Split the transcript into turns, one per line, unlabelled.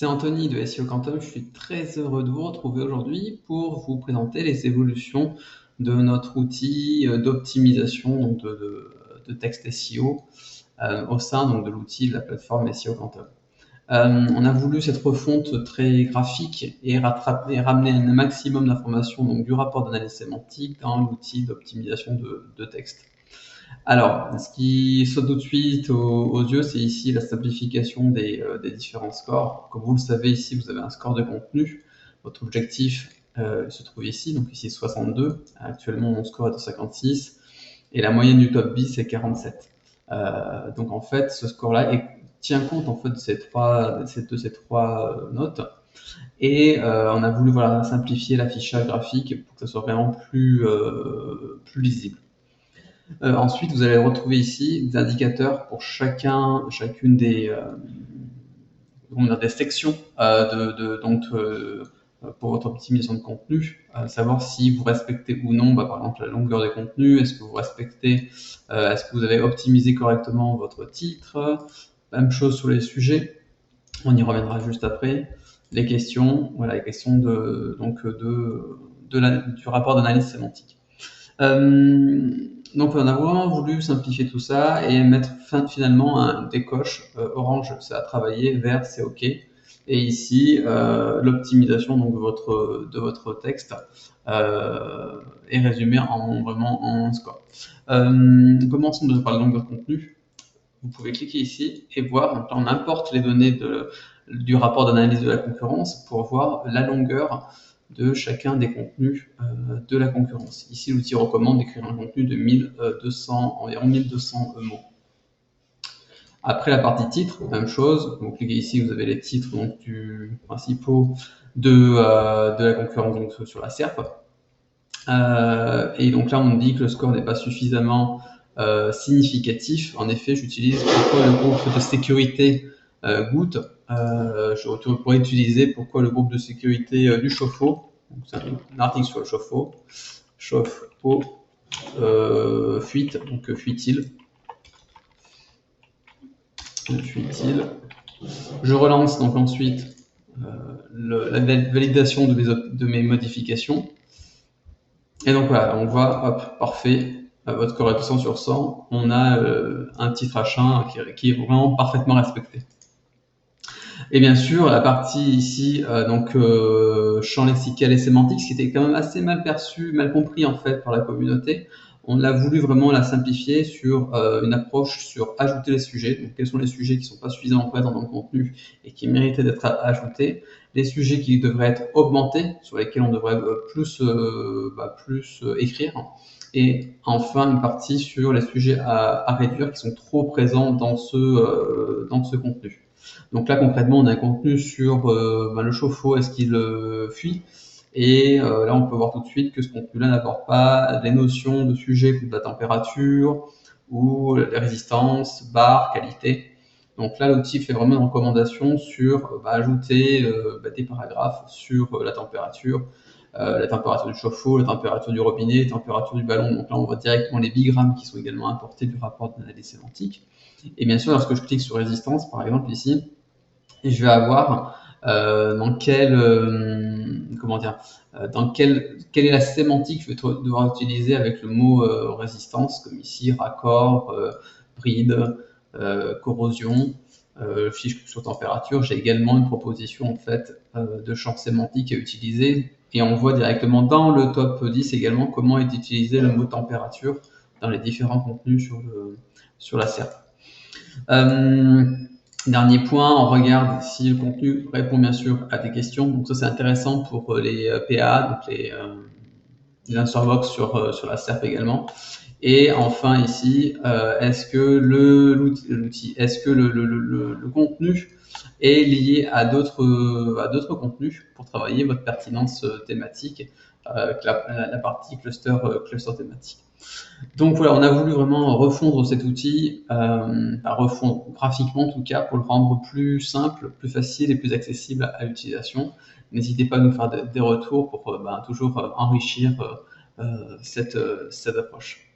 C'est Anthony de SEO Quantum, je suis très heureux de vous retrouver aujourd'hui pour vous présenter les évolutions de notre outil d'optimisation de texte SEO au sein donc, de l'outil de la plateforme SEO Quantum. On a voulu cette refonte très graphique et ramener un maximum d'informations du rapport d'analyse sémantique dans l'outil d'optimisation de texte. Alors, ce qui saute tout de suite aux yeux, c'est ici la simplification des différents scores. Comme vous le savez, ici, vous avez un score de contenu. Votre objectif se trouve ici, donc ici 62. Actuellement, mon score est de 56. Et la moyenne du top 10, c'est 47. Donc en fait, ce score-là tient compte en fait de ces trois notes. Et on a voulu simplifier l'affichage graphique pour que ça soit vraiment plus lisible. Ensuite, vous allez retrouver ici des indicateurs pour chacune des sections pour votre optimisation de contenu, savoir si vous respectez ou non, par exemple, la longueur des contenus, est-ce que vous avez optimisé correctement votre titre, même chose sur les sujets, on y reviendra juste après, les questions, les questions du rapport d'analyse sémantique. Donc on a vraiment voulu simplifier tout ça et mettre finalement des coches orange, ça a travaillé, vert c'est OK. Et ici, l'optimisation de votre texte est résumée vraiment en score. Commençons par la longueur de contenu. Vous pouvez cliquer ici et voir, donc là on importe les données du rapport d'analyse de la concurrence pour voir la longueur de chacun des contenus de la concurrence. Ici, l'outil recommande d'écrire un contenu de environ 1200 mots. Après la partie titre, même chose. Vous cliquez ici, vous avez les titres principaux de la concurrence sur la SERP. Et donc là, on dit que le score n'est pas suffisamment significatif. En effet, j'utilise pourquoi le groupe de sécurité Goutte. Je pourrais utiliser pourquoi le groupe de sécurité du chauffe-eau. C'est un article sur le chauffe-eau. Chauffe-eau, fuite, donc fuit-il. Je relance donc ensuite la validation de mes modifications. Et donc voilà, on voit, hop, parfait, votre score est 200 sur 100. On a un titre achat qui est vraiment parfaitement respecté. Et bien sûr, la partie ici, champ lexical et sémantique, ce qui était quand même assez mal perçu, mal compris en fait par la communauté. On a voulu vraiment la simplifier sur une approche sur ajouter les sujets. Donc, quels sont les sujets qui ne sont pas suffisamment présents dans le contenu et qui méritaient d'être ajoutés. Les sujets qui devraient être augmentés, sur lesquels on devrait plus écrire. Et enfin, une partie sur les sujets à réduire qui sont trop présents dans ce contenu. Donc là, concrètement, on a un contenu sur le chauffe-eau, est-ce qu'il fuit? Et là, on peut voir tout de suite que ce contenu-là n'apporte pas des notions de sujet comme la température ou la résistance, barre, qualité. Donc là, l'outil fait vraiment une recommandation sur ajouter des paragraphes sur la température du chauffe-eau, la température du robinet, la température du ballon. Donc là, on voit directement les bigrammes qui sont également importés du rapport d'analyse sémantique. Et bien sûr, lorsque je clique sur résistance, par exemple ici, je vais avoir quelle est la sémantique que je vais devoir utiliser avec le mot résistance, comme ici raccord, bride, corrosion, fiche sur température. J'ai également une proposition en fait de champ sémantique à utiliser et on voit directement dans le top 10 également comment est utilisé le mot température dans les différents contenus sur la SERP. Dernier point, on regarde si le contenu répond bien sûr à des questions. Donc ça c'est intéressant pour les PA, donc les answerbox sur la SERP également. Et enfin ici, est-ce que le contenu est lié à d'autres contenus pour travailler votre pertinence thématique, la partie cluster thématique. Donc voilà, on a voulu vraiment refondre cet outil, refondre graphiquement en tout cas, pour le rendre plus simple, plus facile et plus accessible à l'utilisation. N'hésitez pas à nous faire des retours pour toujours enrichir cette approche.